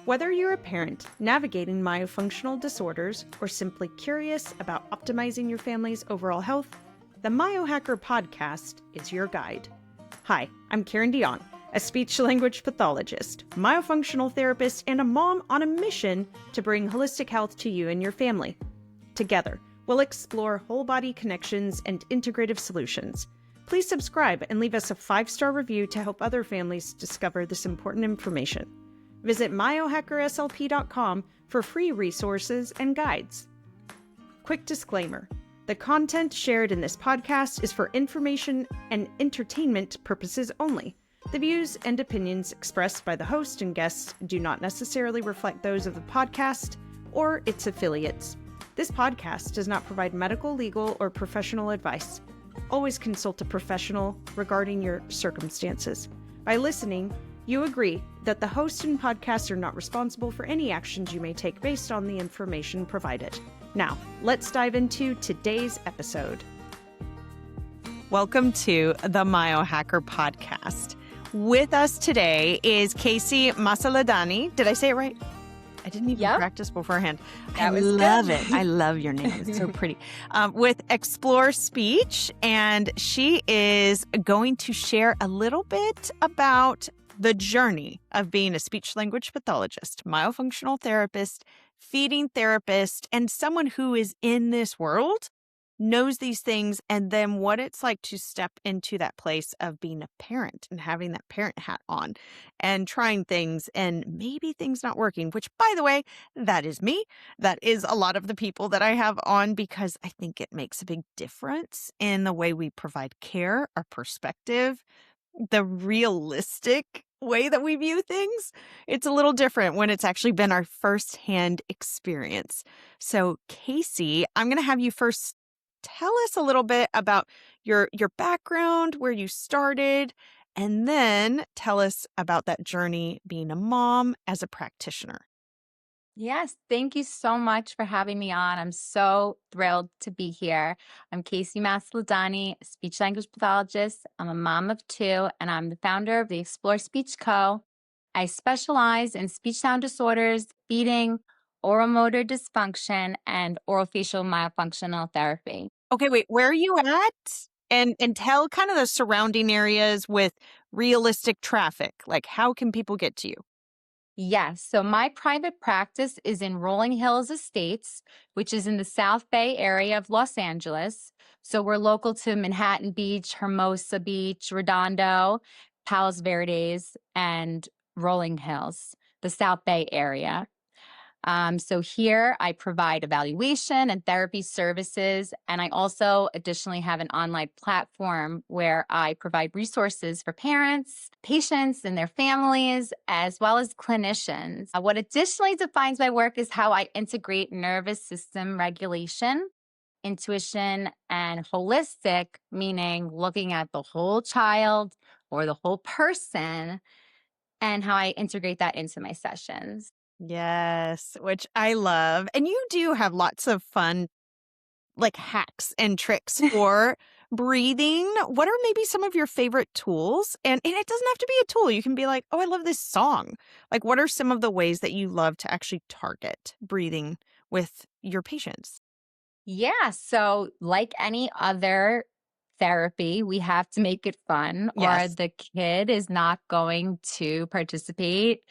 Whether you're a parent navigating myofunctional disorders or simply curious about optimizing your family's overall health, the Myohacker Podcast is your guide. Hi, I'm Karindy, a speech-language pathologist, myofunctional therapist, and a mom on a mission to bring holistic health to you and your family. Together, we'll explore whole-body connections and integrative solutions. Please subscribe and leave us a 5-star review to help other families discover this important information. Visit myohackerslp.com for free resources and guides. Quick disclaimer: the content shared in this podcast is for information and entertainment purposes only. The views and opinions expressed by the host and guests do not necessarily reflect those of the podcast or its affiliates. This podcast does not provide medical, legal, or professional advice. Always consult a professional regarding your circumstances. By listening, you agree that the host and podcast are not responsible for any actions you may take based on the information provided. Now, let's dive into today's episode. Welcome to the Myohacker Podcast. With us today is Casey Masalehdani. Did I say it right? I didn't even practice beforehand. I love it. I love your name. It's so pretty. With Explore Speech, and she is going to share a little bit about the journey of being a speech-language pathologist, myofunctional therapist, feeding therapist, and someone who is in this world, knows these things, and then what it's like to step into that place of being a parent and having that parent hat on and trying things and maybe things not working, which, by the way, that is me. That is a lot of the people that I have on because I think it makes a big difference in the way we provide care, our perspective, the realistic way that we view things. It's a little different when it's actually been our firsthand experience. So, Casey, I'm going to have you first tell us a little bit about your background, where you started, and then tell us about that journey being a mom as a practitioner. Yes, thank you so much for having me on. I'm so thrilled to be here. I'm Casey Masalehdani, speech language pathologist. I'm a mom of 2, and I'm the founder of the Explore Speech Co. I specialize in speech sound disorders, feeding, oromotor dysfunction, and orofacial myofunctional therapy. Okay, wait, where are you at? And tell kind of the surrounding areas with realistic traffic. Like, how can people get to you? Yes. So my private practice is in Rolling Hills Estates, which is in the South Bay area of Los Angeles. So we're local to Manhattan Beach, Hermosa Beach, Redondo, Palos Verdes, and Rolling Hills, the South Bay area. So here I provide evaluation and therapy services, and I also additionally have an online platform where I provide resources for parents, patients, and their families, as well as clinicians. What additionally defines my work is how I integrate nervous system regulation, intuition, and holistic, meaning looking at the whole child or the whole person, and how I integrate that into my sessions. Yes, which I love. And you do have lots of fun, like hacks and tricks for breathing. What are maybe some of your favorite tools? And it doesn't have to be a tool. You can be like, oh, I love this song. Like, what are some of the ways that you love to actually target breathing with your patients? Yeah. So, like any other therapy, we have to make it fun, or Yes. the kid is not going to participate,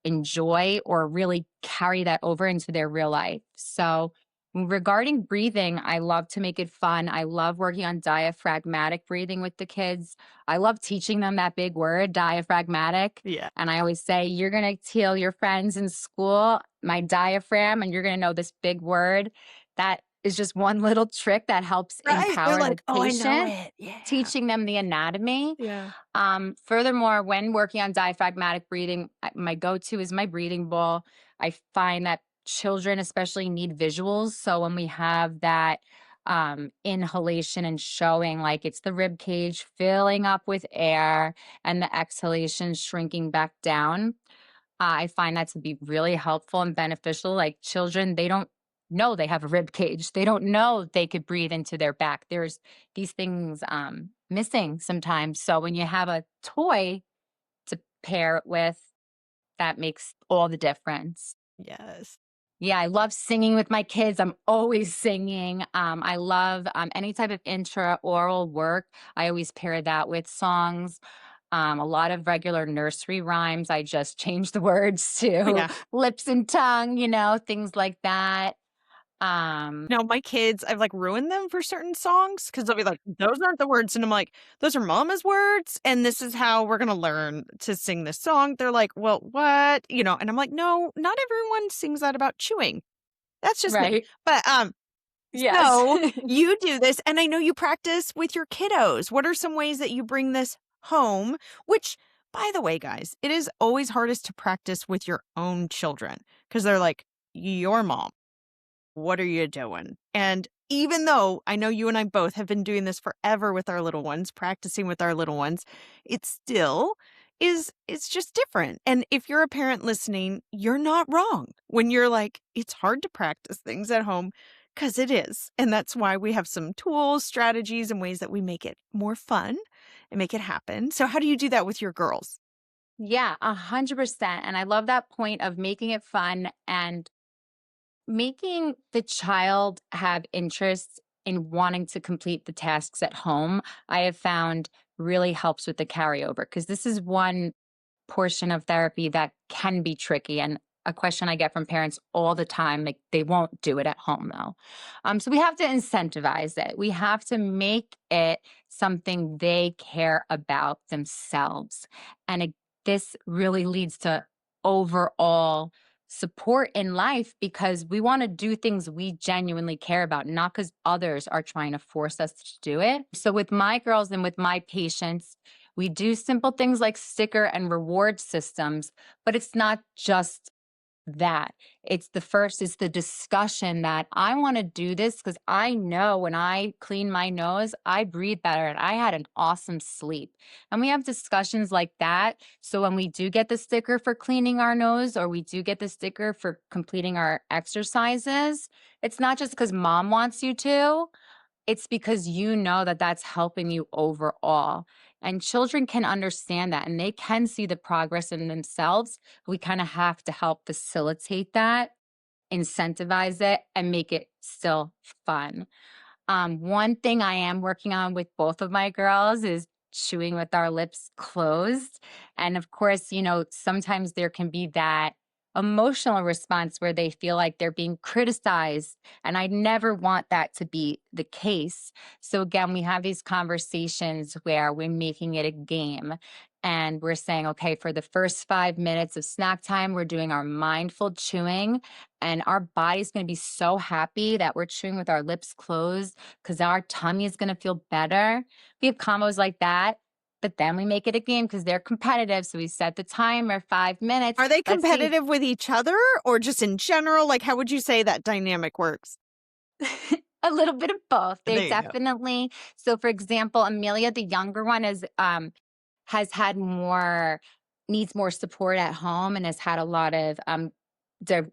enjoy, or really carry that over into their real life. So, regarding breathing, I love to make it fun. I love working on diaphragmatic breathing with the kids. I love teaching them that big word, diaphragmatic. Yeah. And I always say, you're going to tell your friends in school my diaphragm, and you're going to know this big word. That is just one little trick that helps empower the patient, teaching them the anatomy. Yeah. Furthermore, when working on diaphragmatic breathing, my go-to is my breathing bowl. I find that children especially need visuals. So when we have that inhalation and showing, like it's the rib cage filling up with air and the exhalation shrinking back down, I find that to be really helpful and beneficial. Like children, they don't know they have a rib cage. They don't know they could breathe into their back. There's these things missing sometimes. So when you have a toy to pair it with, that makes all the difference. Yes. Yeah, I love singing with my kids. I'm always singing. I love any type of intraoral work. I always pair that with songs. A lot of regular nursery rhymes. I just change the words Oh, to yeah. lips and tongue, things like that. Um, Now, my kids, I've like ruined them for certain songs because they'll be like, those aren't the words. And I'm like, those are mama's words. And this is how we're going to learn to sing this song. They're like, well, what? And I'm like, no, not everyone sings that about chewing. That's just me. right. But, Yes. so you do this, and I know you practice with your kiddos. What are some ways that you bring this home? Which, by the way, guys, it is always hardest to practice with your own children because they're like, your mom. What are you doing? And even though I know you and I both have been doing this forever with our little ones, practicing with our little ones, it still it's just different. And if you're a parent listening, you're not wrong when you're like, it's hard to practice things at home because it is. And that's why we have some tools, strategies, and ways that we make it more fun and make it happen. So how do you do that with your girls? Yeah, 100%. And I love that point of making it fun and making the child have interest in wanting to complete the tasks at home. I have found really helps with the carryover because this is one portion of therapy that can be tricky, and a question I get from parents all the time, like they won't do it at home though. So we have to incentivize it. We have to make it something they care about themselves. And this really leads to overall support in life because we want to do things we genuinely care about, not because others are trying to force us to do it. So with my girls and with my patients, we do simple things like sticker and reward systems, but it's not just that. It's the discussion that I want to do this because I know when I clean my nose, I breathe better and I had an awesome sleep. And we have discussions like that. So when we do get the sticker for cleaning our nose or we do get the sticker for completing our exercises, it's not just because mom wants you to. It's because you know that that's helping you overall. And children can understand that and they can see the progress in themselves. We kind of have to help facilitate that, incentivize it, and make it still fun. One thing I am working on with both of my girls is chewing with our lips closed. And of course, sometimes there can be that emotional response where they feel like they're being criticized. And I never want that to be the case. So again, we have these conversations where we're making it a game. And we're saying, okay, for the first 5 minutes of snack time, we're doing our mindful chewing. And our body's going to be so happy that we're chewing with our lips closed because our tummy is going to feel better. We have combos like that. But then we make it a game because they're competitive. So we set the timer 5 minutes. Are they Let's see. competitive with each other or just in general? Like, how would you say that dynamic works? A little bit of both. There They're you go. definitely. So for example, Amelia, the younger one, has had needs more support at home and has had a lot of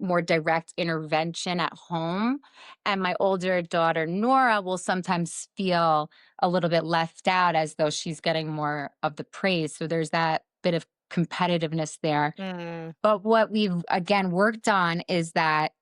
more direct intervention at home. And my older daughter, Nora, will sometimes feel a little bit left out as though she's getting more of the praise. So there's that bit of competitiveness there. But what we've again worked on is that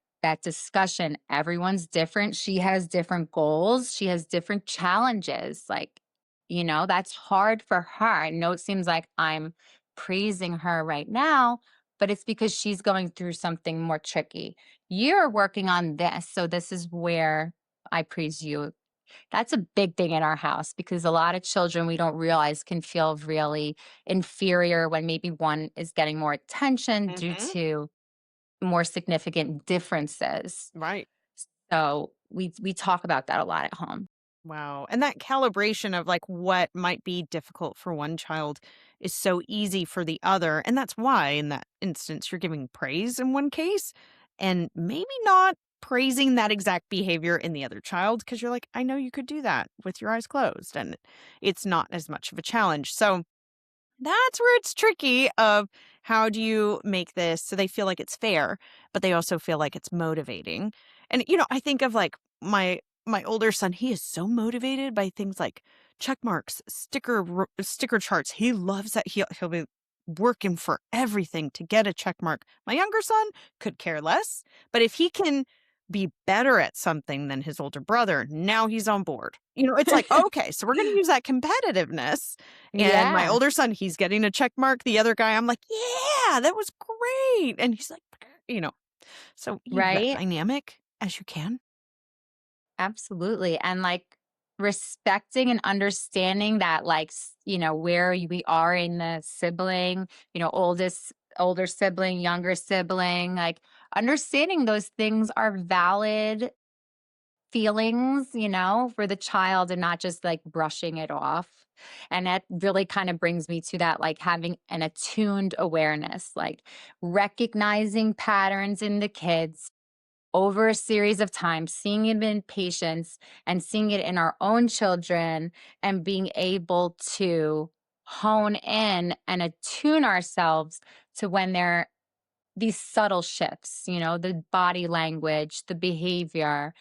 discussion. Everyone's different. She has different goals. She has different challenges. That's hard for her. I know it seems like I'm praising her right now, but it's because she's going through something more tricky. You're working on this. So this is where I praise you. That's a big thing in our house because a lot of children we don't realize can feel really inferior when maybe one is getting more attention due to more significant differences. Right. So we talk about that a lot at home. Wow. And that calibration of like what might be difficult for one child is so easy for the other. And that's why in that instance, you're giving praise in one case and maybe not praising that exact behavior in the other child because you're like, I know you could do that with your eyes closed and it's not as much of a challenge. So that's where it's tricky of how do you make this so they feel like it's fair, but they also feel like it's motivating. And I think of like my older son, he is so motivated by things like check marks, sticker charts. He loves that. He'll be working for everything to get a check mark. My younger son could care less, but if he can be better at something than his older brother, now he's on board. It's like, okay, so we're going to use that competitiveness. And my Yeah. older son, he's getting a check mark. The other guy, I'm like, yeah, that was great. And he's like, so use that Right. dynamic as you can. Absolutely. And like respecting and understanding that, like, where we are in the sibling, older sibling, younger sibling, like understanding those things are valid feelings, for the child and not just like brushing it off. And that really kind of brings me to that, like having an attuned awareness, like recognizing patterns in the kids over a series of time, seeing it in patients and seeing it in our own children, and being able to hone in and attune ourselves to when there are these subtle shifts, the body language, the behavior,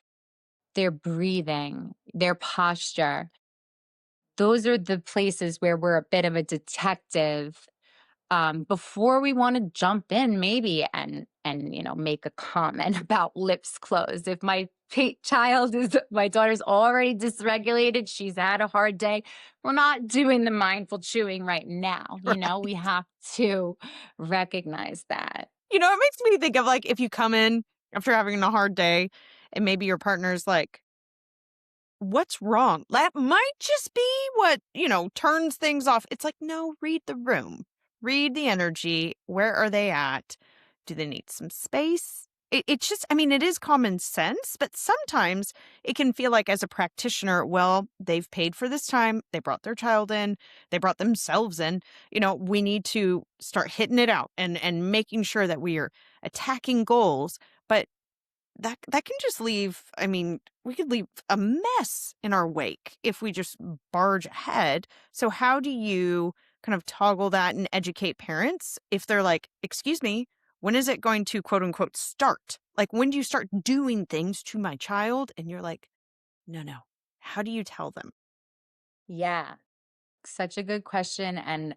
their breathing, their posture. Those are the places where we're a bit of a detective before we want to jump in maybe and make a comment about lips closed. If my daughter's already dysregulated, she's had a hard day, we're not doing the mindful chewing right now. Right. We have to recognize that. It makes me think of like if you come in after having a hard day and maybe your partner's like, what's wrong? That might just be what, turns things off. It's like, no, read the room, read the energy. Where are they at? Do they need some space? It's just, it is common sense, but sometimes it can feel like as a practitioner, well, they've paid for this time. They brought their child in. They brought themselves in. We need to start hitting it out and making sure that we are attacking goals. But that can just leave, we could leave a mess in our wake if we just barge ahead. So how do you kind of toggle that and educate parents if they're like, excuse me, when is it going to quote unquote start? Like, when do you start doing things to my child? And you're like, no. How do you tell them? Yeah, such a good question. And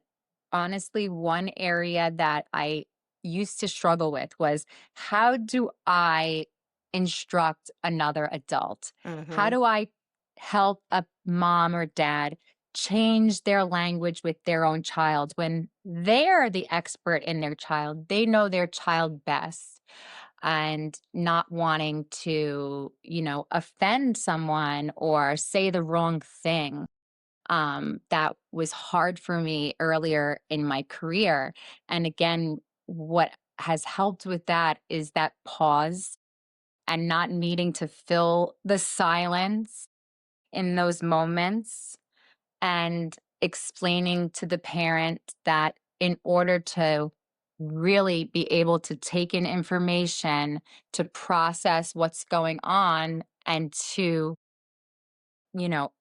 honestly, one area that I used to struggle with was, how do I instruct another adult? How Mm-hmm. do I help a mom or dad change their language with their own child when they're the expert in their child? They know their child best, and not wanting to, offend someone or say the wrong thing. That was hard for me earlier in my career. And again, what has helped with that is that pause and not needing to fill the silence in those moments, and explaining to the parent that in order to really be able to take in information, to process what's going on, and to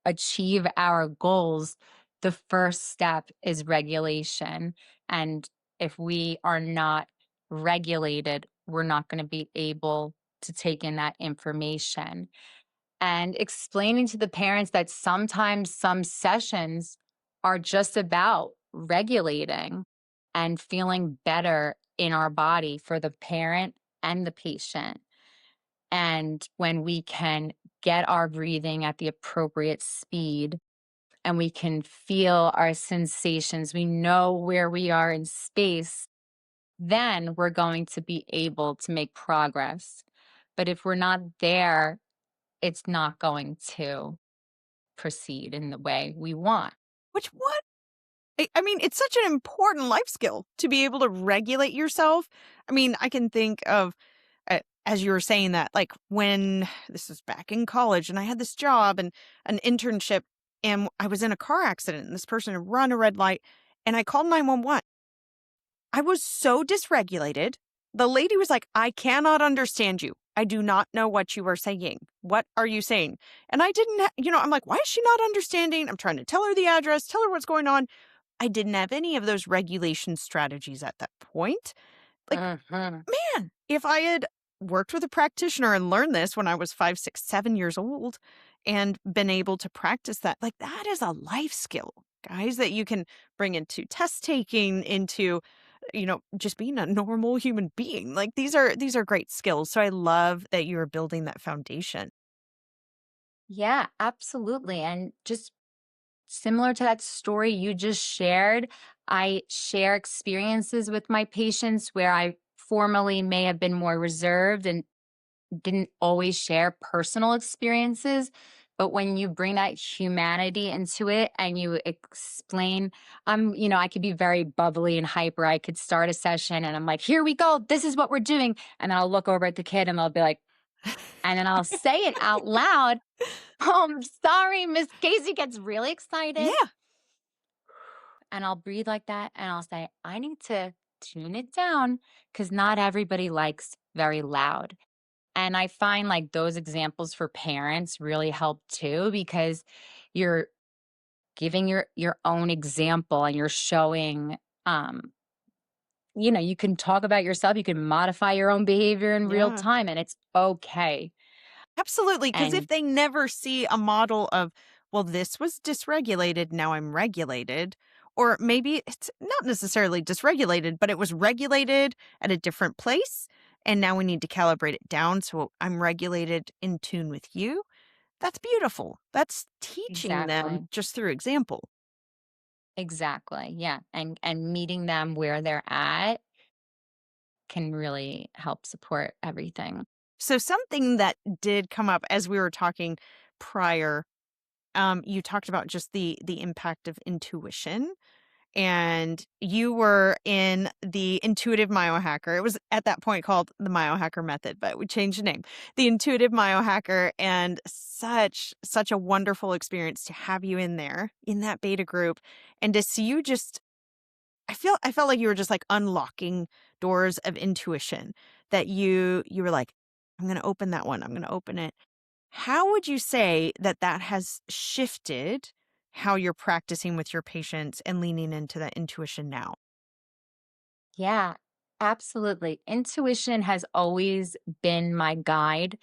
achieve our goals, the first step is regulation. And if we are not regulated, we're not going to be able to take in that information. And explaining to the parents that sometimes some sessions are just about regulating and feeling better in our body for the parent and the patient. And when we can get our breathing at the appropriate speed and we can feel our sensations, we know where we are in space, then we're going to be able to make progress. But if we're not there, it's not going to proceed in the way we want. What? It's such an important life skill to be able to regulate yourself. I can think of, as you were saying that, like when this was back in college and I had this job and an internship and I was in a car accident and this person had run a red light and I called 911. I was so dysregulated. The lady was like, I cannot understand you. I do not know what you are saying. What are you saying? And I didn't, I'm like, why is she not understanding? I'm trying to tell her the address, tell her what's going on. I didn't have any of those regulation strategies at that point. Like, man, if I had worked with a practitioner and learned this when I was 5, 6, 7 years old and been able to practice that, like, that is a life skill. guys, that you can bring into test taking, into, just being a normal human being. Like these are great skills. So I love that you're building that foundation. Yeah, absolutely. And just similar to that story you just shared, I share experiences with my patients where I formerly may have been more reserved and didn't always share personal experiences. But when you bring that humanity into it and you explain, I could be very bubbly and hyper. I could start a session and I'm like, here we go. This is what we're doing. And then I'll look over at the kid and they'll be like, and then I'll say it out loud. Oh, I'm sorry, Miss Casey gets really excited. Yeah. And I'll breathe like that. And I'll say, I need to tune it down because not everybody likes very loud. And I find like those examples for parents really help too, because you're giving your own example and you're showing, you can talk about yourself, you can modify your own behavior in real Yeah. time and it's okay. Absolutely. Because if And they never see a model of, well, this was dysregulated, now I'm regulated, or maybe it's not necessarily dysregulated, but it was regulated at a different place. And now we need to calibrate it down so I'm regulated in tune with you. That's beautiful. That's teaching them exactly. just through example. Exactly. Yeah. And meeting them where they're at can really help support everything. So something that did come up as we were talking prior, you talked about just the impact of intuition, and you were in the intuitive myohacker. It was at that point called the Myohacker method, but we changed the name. The intuitive myohacker, and such a wonderful experience to have you in there in that beta group and to see you just I felt like you were just like unlocking doors of intuition that you were like, I'm going to open that one. I'm going to open it. How would you say that has shifted how you're practicing with your patients and leaning into that intuition now? Yeah, absolutely. Intuition has always been my guide,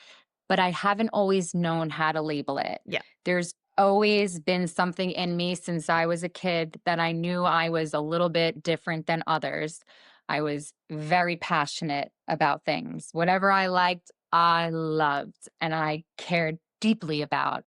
but I haven't always known how to label it. Yeah. There's always been something in me since I was a kid that I knew I was a little bit different than others. I was very passionate about things. Whatever I liked, I loved and I cared deeply about.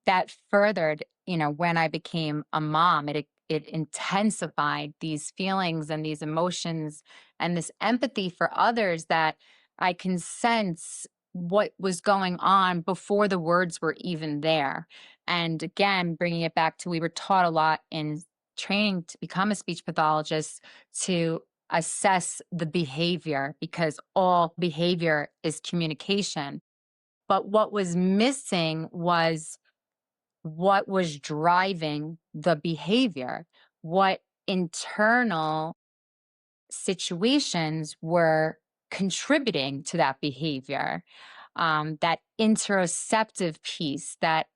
That furthered, when I became a mom, it intensified these feelings and these emotions and this empathy for others that I can sense what was going on before the words were even there. And again, bringing it back to we were taught a lot in training to become a speech pathologist to assess the behavior because all behavior is communication. But what was missing was what was driving the behavior, what internal situations were contributing to that behavior, that interoceptive piece, that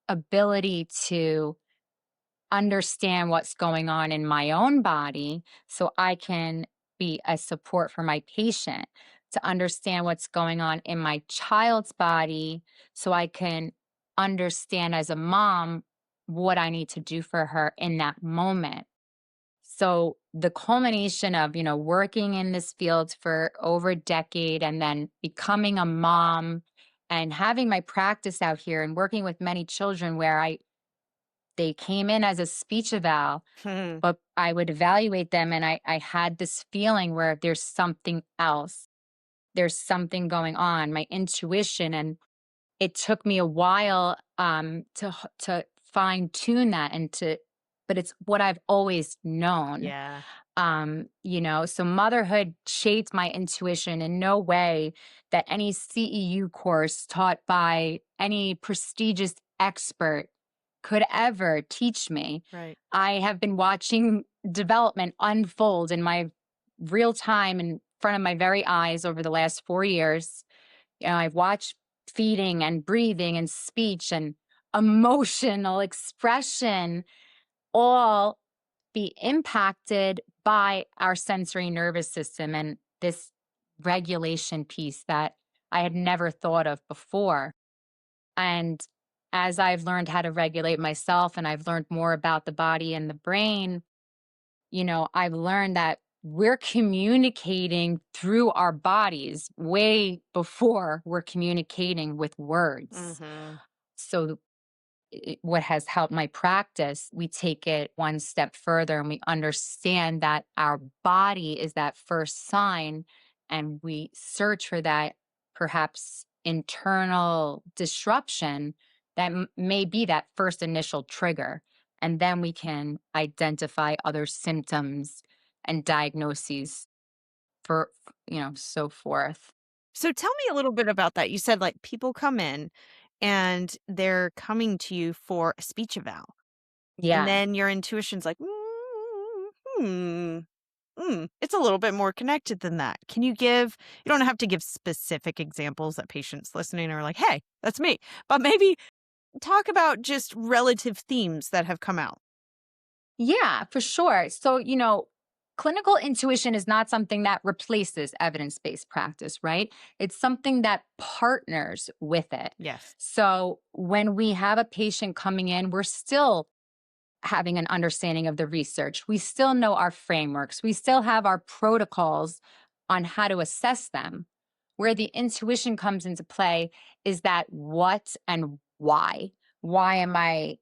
ability to understand what's going on in my own body so I can be a support for my patient, to understand what's going on in my child's body so I can understand as a mom what I need to do for her in that moment. So the culmination of, working in this field for over a decade and then becoming a mom and having my practice out here and working with many children where they came in as a speech eval, Hmm. but I would evaluate them and I had this feeling where there's something else. There's something going on, my intuition. And it took me a while to fine tune that but it's what I've always known. Yeah. So motherhood shaped my intuition in no way that any CEU course taught by any prestigious expert could ever teach me. Right. I have been watching development unfold in my real time in front of my very eyes over the last 4 years. I've watched feeding and breathing and speech and emotional expression all be impacted by our sensory nervous system and this regulation piece that I had never thought of before. And as I've learned how to regulate myself and I've learned more about the body and the brain, I've learned that we're communicating through our bodies way before we're communicating with words. Mm-hmm. So what has helped my practice, we take it one step further and we understand that our body is that first sign, and we search for that perhaps internal disruption that may be that first initial trigger. And then we can identify other symptoms and diagnoses for, so forth. So tell me a little bit about that. You said like people come in and they're coming to you for a speech eval. And Yeah. then your intuition's like, it's a little bit more connected than that. You don't have to give specific examples that patients listening are like, hey, that's me. But maybe talk about just relative themes that have come out. Yeah, for sure. So, clinical intuition is not something that replaces evidence-based practice, right? It's something that partners with it. Yes. So, when we have a patient coming in, we're still having an understanding of the research. We still know our frameworks. We still have our protocols on how to assess them. Where the intuition comes into play is that what and why. Why am I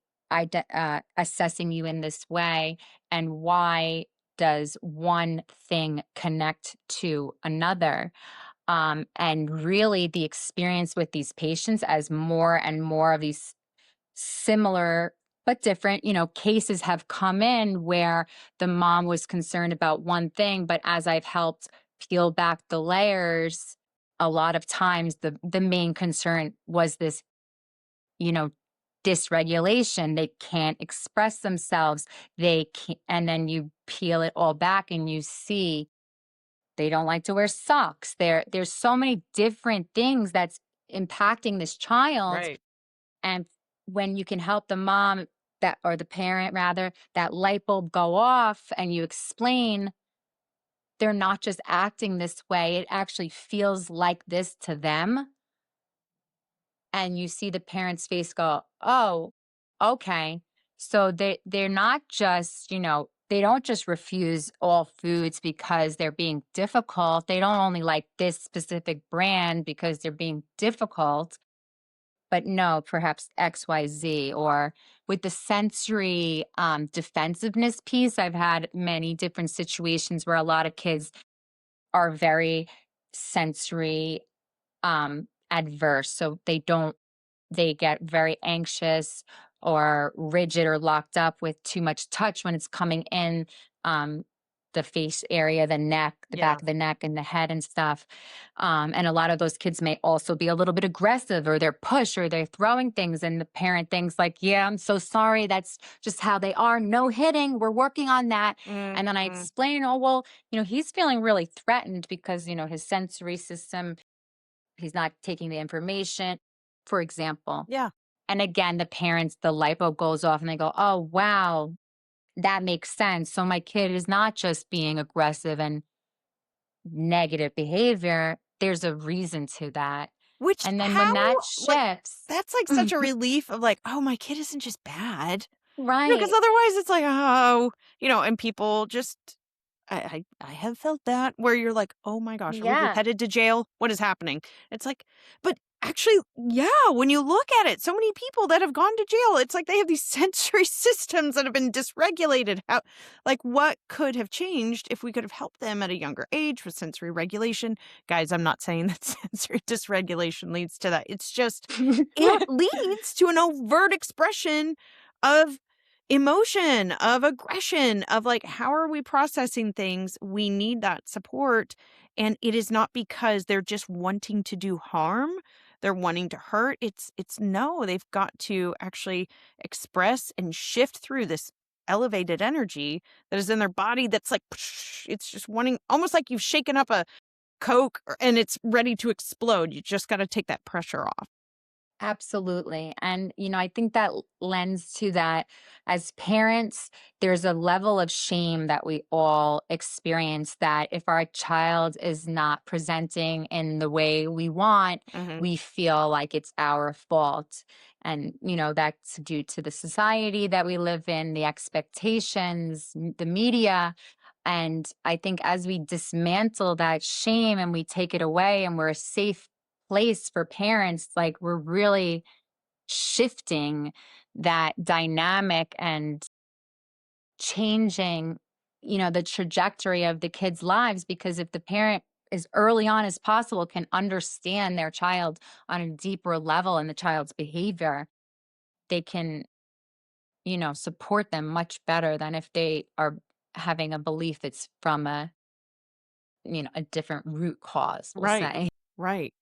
assessing you in this way? And why does one thing connect to another? And really, the experience with these patients as more and more of these similar but different, cases have come in where the mom was concerned about one thing, but as I've helped peel back the layers, a lot of times the main concern was this, you know, dysregulation. They can't express themselves. They can't, and then you peel it all back and you see they don't like to wear socks. There's so many different things that's impacting this child. Right. And when you can help the mom that, or the parent rather, that light bulb go off and you explain they're not just acting this way, it actually feels like this to them. And you see the parent's face go, oh, okay. So they're not just, they don't just refuse all foods because they're being difficult. They don't only like this specific brand because they're being difficult. But no, perhaps XYZ. Or with the sensory defensiveness piece, I've had many different situations where a lot of kids are very sensory adverse. So they get very anxious or rigid or locked up with too much touch when it's coming in the face area, the neck, the back of the neck and the head and stuff. And a lot of those kids may also be a little bit aggressive, or they're push, or they're throwing things. And the parent thinks like, yeah, I'm so sorry. That's just how they are. No hitting. We're working on that. Mm-hmm. And then I explain, oh, well, he's feeling really threatened because, his sensory system, he's not taking the information, for example. Yeah. And again, the parents, the light bulb goes off and they go, oh, wow, that makes sense. So my kid is not just being aggressive and negative behavior. There's a reason to that. And then when that shifts, that's like such a relief of like, oh, my kid isn't just bad. right? Because otherwise it's like, oh, and people just, I have felt that where you're like, oh my gosh, are we headed to jail? What is happening? It's like, but actually, yeah, when you look at it, so many people that have gone to jail, it's like they have these sensory systems that have been dysregulated. What could have changed if we could have helped them at a younger age with sensory regulation? Guys, I'm not saying that sensory dysregulation leads to that. It's just, it leads to an overt expression of emotion, of aggression, of like, how are we processing things? We need that support. And it is not because they're just wanting to do harm. They're wanting to hurt. It's no, they've got to actually express and shift through this elevated energy that is in their body. That's like, it's just wanting, almost like you've shaken up a Coke and it's ready to explode. You just got to take that pressure off. Absolutely. And, I think that lends to that as parents, there's a level of shame that we all experience that if our child is not presenting in the way we want, Hmm. we feel like it's our fault. And, that's due to the society that we live in, the expectations, the media. And I think as we dismantle that shame and we take it away and we're a safe place for parents, like we're really shifting that dynamic and changing, the trajectory of the kids' lives. Because if the parent as early on as possible can understand their child on a deeper level and the child's behavior, they can, support them much better than if they are having a belief it's from a different root cause, we'll Right. say. Right.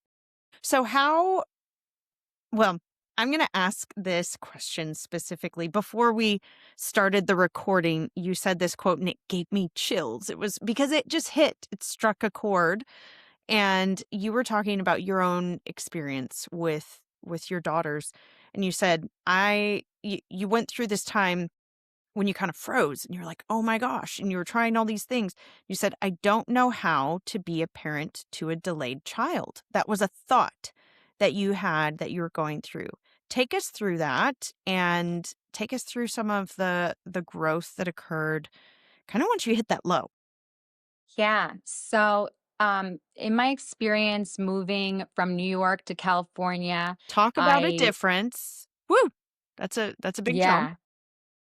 So well, I'm going to ask this question specifically. Before we started the recording, you said this quote and it gave me chills. It was because it just it struck a chord. And you were talking about your own experience with your daughters. And you said, you went through this time when you kind of froze and you're like, oh my gosh. And you were trying all these things. You said, I don't know how to be a parent to a delayed child. That was a thought that you had that you were going through. Take us through that and take us through some of the growth that occurred kind of once you hit that low. Yeah. So, in my experience moving from New York to California, Talk about a I, difference. Woo! That's a big jump. yeah,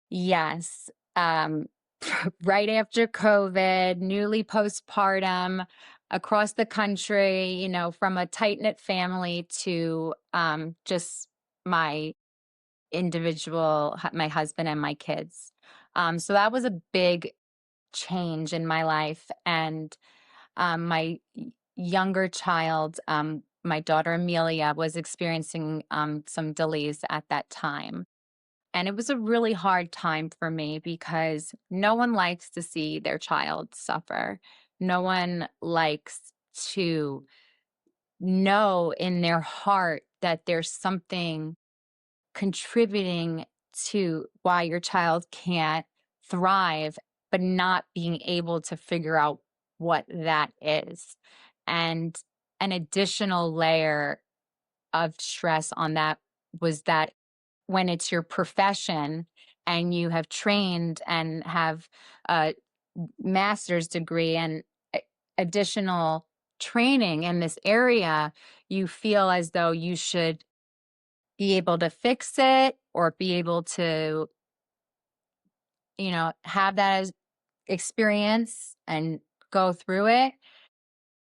yes. Um, right after COVID, newly postpartum, across the country, from a tight knit family to just my my husband and my kids. So that was a big change in my life. And my younger child, my daughter Amelia, was experiencing some delays at that time. And it was a really hard time for me because no one likes to see their child suffer. No one likes to know in their heart that there's something contributing to why your child can't thrive, but not being able to figure out what that is. And an additional layer of stress on that was that when it's your profession and you have trained and have a master's degree and additional training in this area, you feel as though you should be able to fix it or be able to, have that as experience and go through it.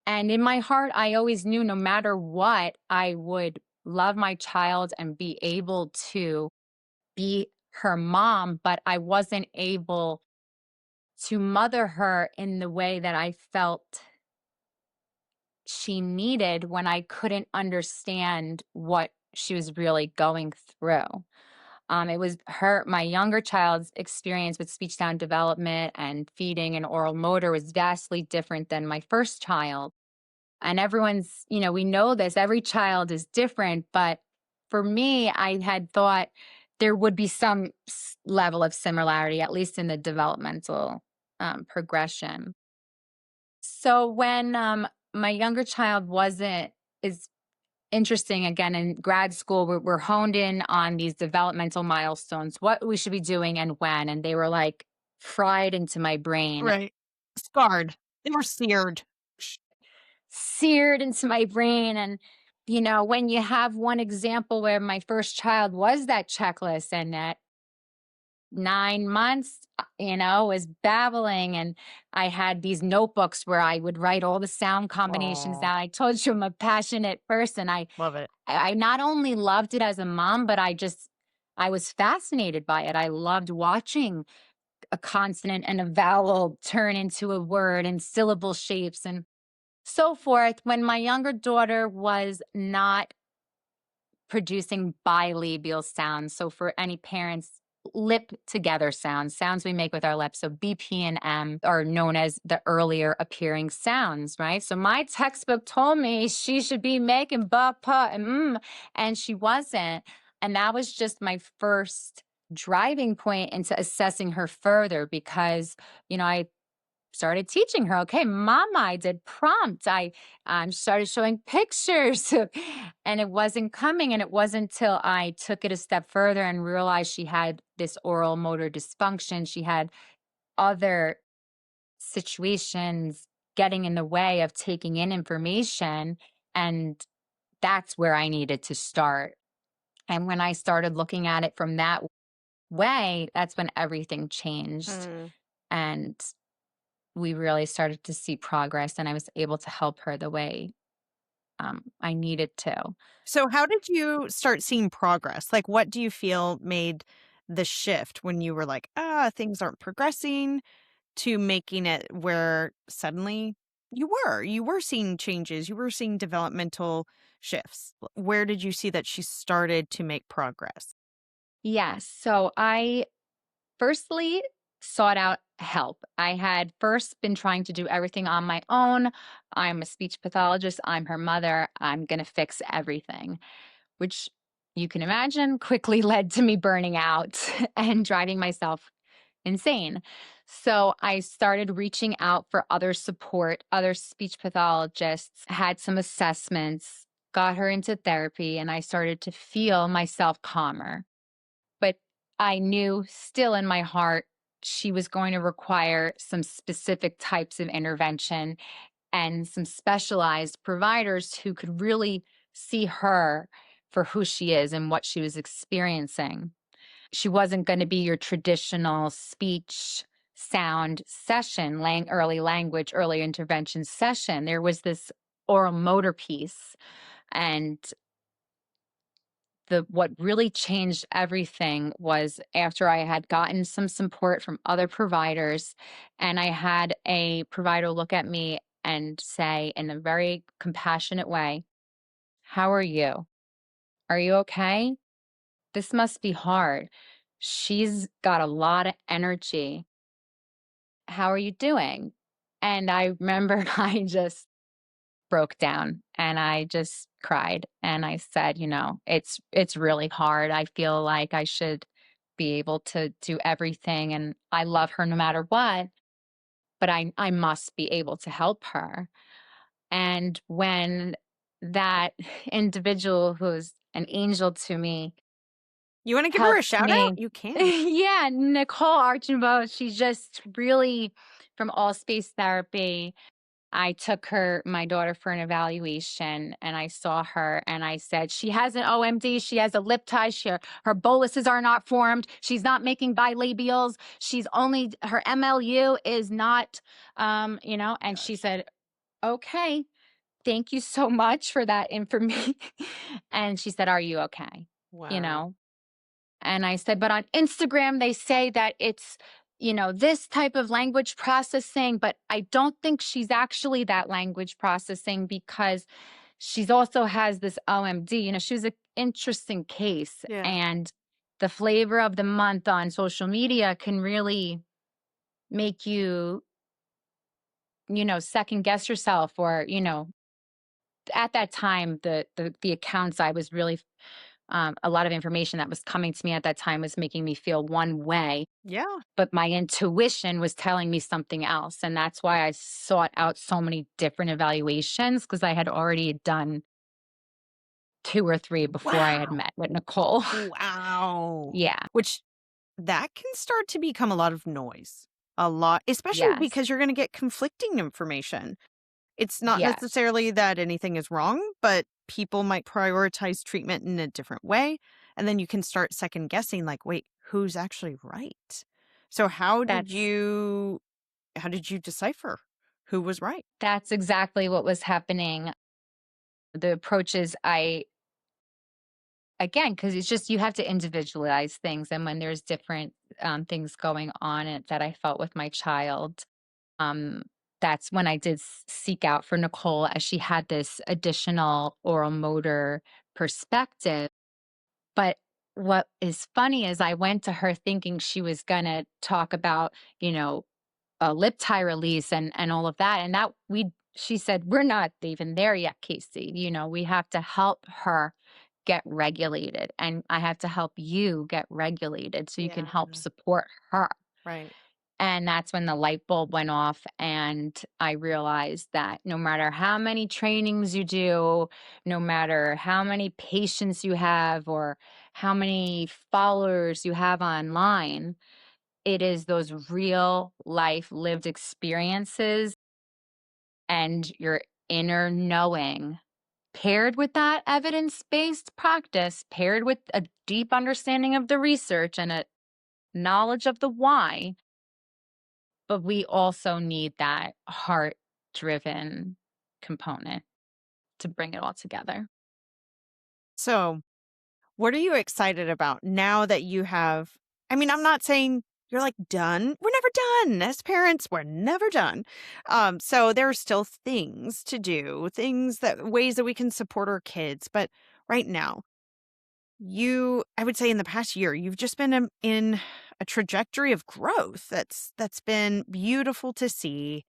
And in my heart, I always knew no matter what, I would love my child and be able to be her mom, but I wasn't able to mother her in the way that I felt she needed when I couldn't understand what she was really going through. It was my younger child's experience with speech sound development and feeding and oral motor was vastly different than my first child. And everyone's, we know this, every child is different. But for me, I had thought there would be some level of similarity, at least in the developmental progression. So when my younger child is interesting again in grad school, we're honed in on these developmental milestones, what we should be doing and when. And they were like fried into my brain, Right. Scarred. They were seared. seared into my brain. And, when you have one example where my first child was that checklist and at 9 months, was babbling. And I had these notebooks where I would write all the sound combinations Oh, down. I told you I'm a passionate person. love it. I not only loved it as a mom, but I was fascinated by it. I loved watching a consonant and a vowel turn into a word and syllable shapes and so forth. When my younger daughter was not producing bilabial sounds, so for any parents lip together sounds we make with our lips. So BP and M are known as the earlier appearing sounds, right? So my textbook told me she should be making ba, pa, and and she wasn't. And that was just my first driving point into assessing her further because, I started teaching her, okay, mama, I did prompt. I started showing pictures and it wasn't coming. And it wasn't until I took it a step further and realized she had this oral motor dysfunction. She had other situations getting in the way of taking in information. And that's where I needed to start. And when I started looking at it from that way, that's when everything changed. Mm. And we really started to see progress and I was able to help her the way I needed to. So how did you start seeing progress? Like, what do you feel made the shift when you were like, things aren't progressing, to making it where suddenly you were seeing changes, you were seeing developmental shifts? Where did you see that she started to make progress? Yes. So I firstly sought out help. I had first been trying to do everything on my own. I'm a speech pathologist. I'm her mother. I'm going to fix everything, which you can imagine quickly led to me burning out and driving myself insane. So I started reaching out for other support, other speech pathologists, had some assessments, got her into therapy, and I started to feel myself calmer. But I knew still in my heart she was going to require some specific types of intervention and some specialized providers who could really see her for who she is and what she was experiencing. She wasn't going to be your traditional speech sound session, early language, early intervention session. There was this oral motor piece. And what really changed everything was after I had gotten some support from other providers, and I had a provider look at me and say in a very compassionate way, "How are you? Are you okay? This must be hard. She's got a lot of energy. How are you doing?" And I remember I just broke down and I just cried and I said, it's really hard. I feel like I should be able to do everything and I love her no matter what, but I must be able to help her. And when that individual who's an angel to me You want to give her a helped shout out? me. You can. Yeah, Nicole Archambault, she just really, from All Space Therapy, I took my daughter for an evaluation and I saw her and I said, she has an OMD. She has a lip tie. Her boluses are not formed. She's not making bilabials. Her MLU is not, and she Gosh. said, okay, thank you so much for that information. And she said, are you okay? You Wow. know, and I said, but on Instagram, they say that it's, this type of language processing, but I don't think she's actually that language processing because she's also has this OMD. She was an interesting case. Yeah. And the flavor of the month on social media can really make you, second guess yourself or, at that time, the accounts I was really a lot of information that was coming to me at that time was making me feel one way, Yeah. but my intuition was telling me something else. And that's why I sought out so many different evaluations because I had already done 2 or 3 before I had Wow. met with Nicole. Wow. Yeah. Which that can start to become a lot of noise. A lot, especially Yes. because you're going to get conflicting information. It's not Yes. necessarily that anything is wrong, but people might prioritize treatment in a different way. And then you can start second guessing, like, wait, who's actually right? So That's how did you decipher who was right? that's exactly what was happening. The approaches again, because it's just you have to individualize things. And when there's different things going on that I felt with my child, um, that's when I did seek out for Nicole as she had this additional oral motor perspective. But what is funny is I went to her thinking she was going to talk about, a lip tie release and all of that. And she said, we're not even there yet, Casey. We have to help her get regulated. And I have to help you get regulated so you can help support her. Right. And that's when the light bulb went off. And I realized that no matter how many trainings you do, no matter how many patients you have, or how many followers you have online, it is those real life lived experiences and your inner knowing paired with that evidence-based practice, paired with a deep understanding of the research and a knowledge of the why. But we also need that heart-driven component to bring it all together. So, what are you excited about now that you have? I mean, I'm not saying you're like done. We're never done. As parents, we're never done. So there are still things to do, ways that we can support our kids. But right now, I would say in the past year, you've just been in a trajectory of growth that's been beautiful to see.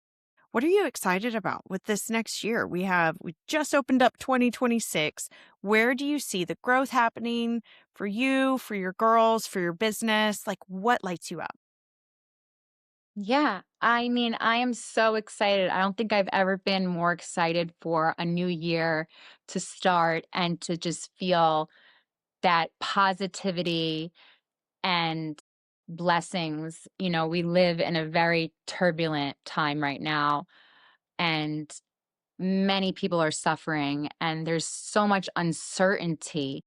What are you excited about with this next year? We just opened up 2026. Where do you see the growth happening for you, for your girls, for your business? Like, what lights you up? Yeah, I mean, I am so excited. I don't think I've ever been more excited for a new year to start and to just feel that positivity and blessings. We live in a very turbulent time right now, and many people are suffering, and there's so much uncertainty.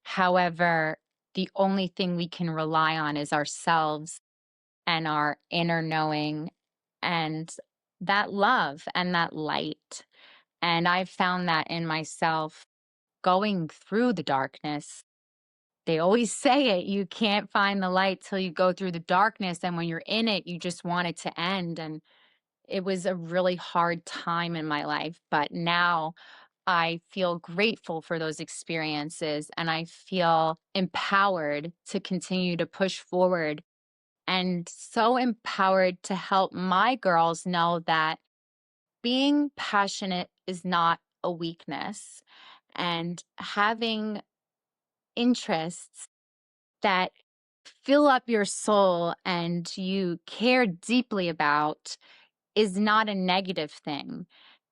However, the only thing we can rely on is ourselves and our inner knowing and that love and that light. And I've found that in myself going through the darkness. They always say it, you can't find the light till you go through the darkness. And when you're in it, you just want it to end. And it was a really hard time in my life. But now I feel grateful for those experiences and I feel empowered to continue to push forward and so empowered to help my girls know that being passionate is not a weakness and having interests that fill up your soul and you care deeply about is not a negative thing.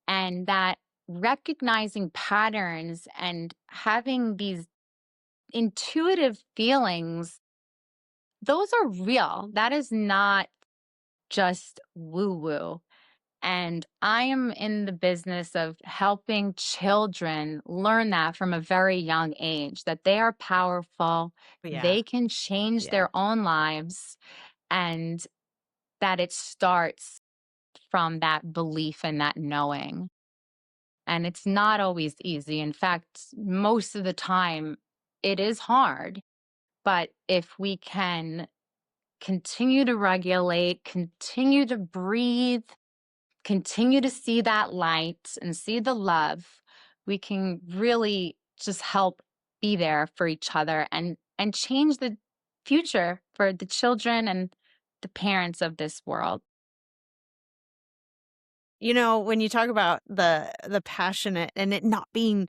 And that recognizing patterns and having these intuitive feelings, those are real. That is not just woo woo. And I am in the business of helping children learn that from a very young age, that they are powerful, Yeah. they can change Yeah. their own lives, and that it starts from that belief and that knowing. And it's not always easy. In fact, most of the time, it is hard. But if we can continue to regulate, continue to breathe, continue to see that light and see the love, we can really just help be there for each other and change the future for the children and the parents of this world. When you talk about the passionate and it not being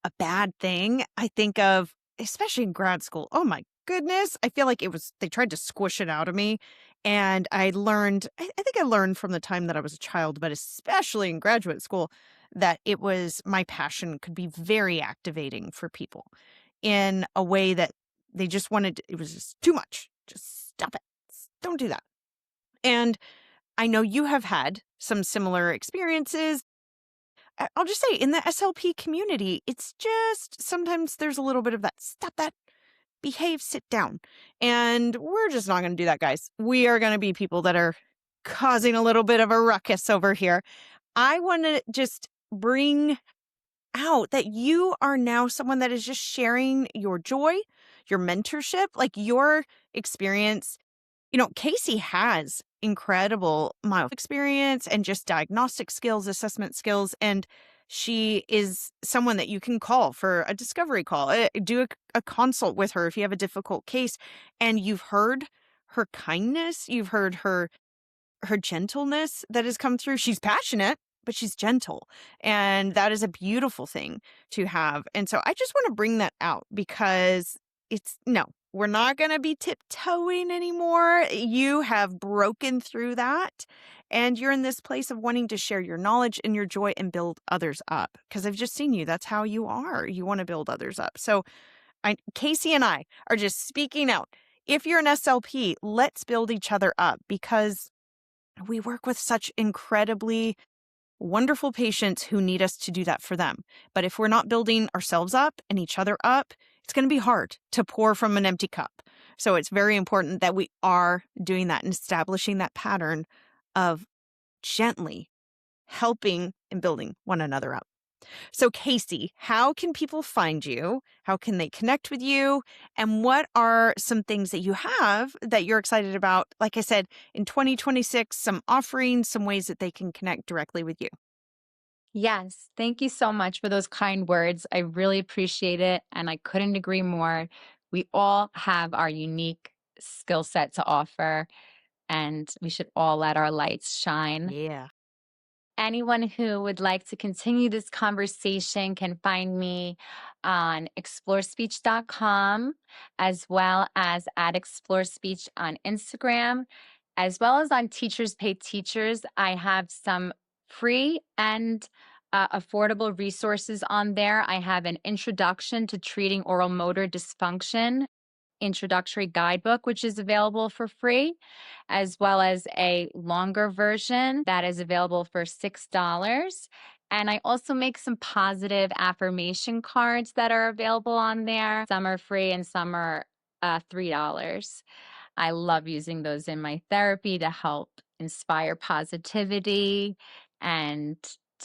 a bad thing, I think of, especially in grad school, oh my goodness, I feel like they tried to squish it out of me. And I think I learned from the time that I was a child, but especially in graduate school, that my passion could be very activating for people in a way that it was just too much. Just stop it. Don't do that. And I know you have had some similar experiences. I'll just say in the SLP community, it's just sometimes there's a little bit of that. Stop that. Behave, sit down. And we're just not going to do that, guys. We are going to be people that are causing a little bit of a ruckus over here. I want to just bring out that you are now someone that is just sharing your joy, your mentorship, like your experience. Casey has incredible mild experience and just diagnostic skills, assessment skills, and She is someone that you can call for a discovery call, do a consult with her if you have a difficult case, and you've heard her kindness, you've heard her gentleness that has come through. She's passionate, but she's gentle. And that is a beautiful thing to have. And so I just want to bring that out because we're not going to be tiptoeing anymore. You have broken through that. And you're in this place of wanting to share your knowledge and your joy and build others up. Because I've just seen you. That's how you are. You want to build others up. So Casey and I are just speaking out. If you're an SLP, let's build each other up because we work with such incredibly wonderful patients who need us to do that for them. But if we're not building ourselves up and each other up, it's going to be hard to pour from an empty cup. So it's very important that we are doing that and establishing that pattern of gently helping and building one another up. So Casey, how can people find you? How can they connect with you? And what are some things that you have that you're excited about? Like I said, in 2026, some offerings, some ways that they can connect directly with you. Yes. Thank you so much for those kind words. I really appreciate it. And I couldn't agree more. We all have our unique skill set to offer, and we should all let our lights shine. Yeah. Anyone who would like to continue this conversation can find me on explorespeech.com, as well as at explorespeech on Instagram, as well as on Teachers Pay Teachers. I have some free and affordable resources on there. I have an introduction to treating oral motor dysfunction introductory guidebook, which is available for free, as well as a longer version that is available for $6. And I also make some positive affirmation cards that are available on there. Some are free and some are $3. I love using those in my therapy to help inspire positivity and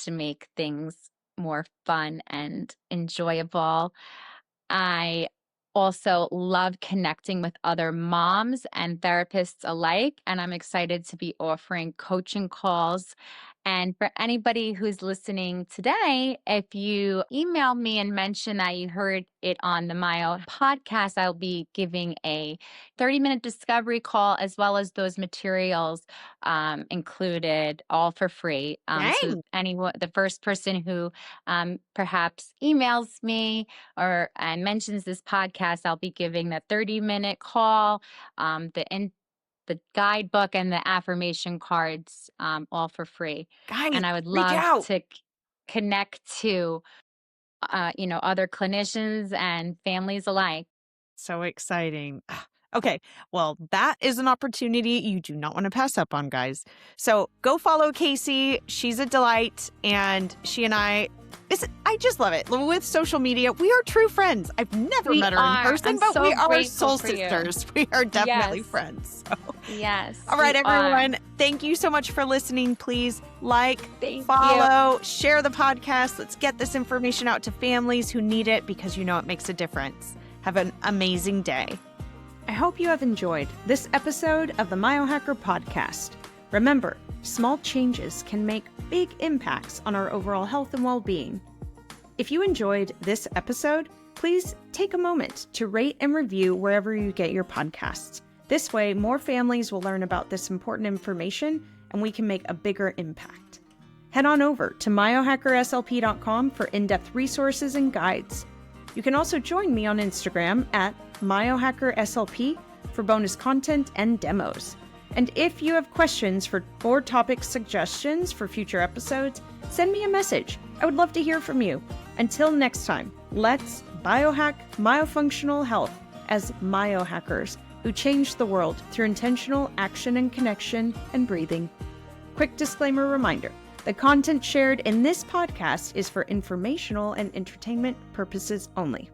to make things more fun and enjoyable. I also love connecting with other moms and therapists alike, and I'm excited to be offering coaching calls. And for anybody who's listening today, if you email me and mention that you heard it on the Myo podcast, I'll be giving a 30-minute discovery call as well as those materials included, all for free. So the first person who perhaps emails me and mentions this podcast, I'll be giving the 30-minute call, the guidebook and the affirmation cards, all for free. Guys, and I would love to connect to, other clinicians and families alike. So exciting. Okay, well, that is an opportunity you do not want to pass up on, guys. So go follow Casey. She's a delight. And she and I just love it. With social media, we are true friends. I've never met her in person, but we are soul sisters. We are definitely friends. So. Yes. All right, everyone. Thank you so much for listening. Please follow, share the podcast. Let's get this information out to families who need it because it makes a difference. Have an amazing day. I hope you have enjoyed this episode of the Myohacker Podcast. Remember, small changes can make big impacts on our overall health and well-being. If you enjoyed this episode, please take a moment to rate and review wherever you get your podcasts. This way, more families will learn about this important information and we can make a bigger impact. Head on over to myohackerslp.com for in-depth resources and guides. You can also join me on Instagram at myohackerslp for bonus content and demos. And if you have questions or topic suggestions for future episodes, send me a message. I would love to hear from you. Until next time, let's biohack myofunctional health as myohackers who change the world through intentional action and connection and breathing. Quick disclaimer reminder. The content shared in this podcast is for informational and entertainment purposes only.